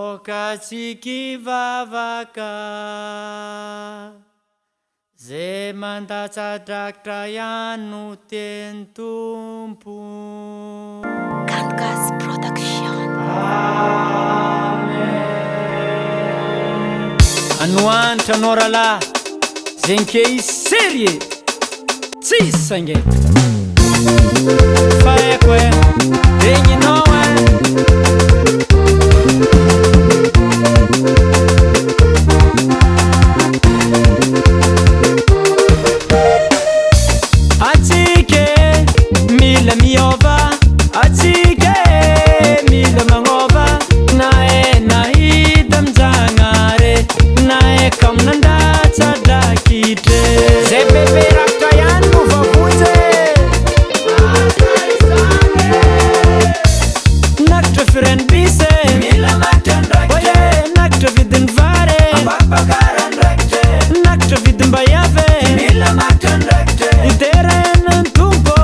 Okatsikivavaka ze mandatsadrakitra ihany teny tompo. Kankas Production. Amen. Anoanitra anao rahalahy zegny ke isery e tsisy saingety fa haiko e regninao e atsika mila miova, atsika mila magnova, na e nahita aminjanare, na e kaminandatsadrakitra zay bebe rakitra ihany no vavonjy nakitra fireny bise mila makitrandraikitra nakitra vidiny vary nakitra vidim-bayave mila makitrandraikitra iteren'ny tompo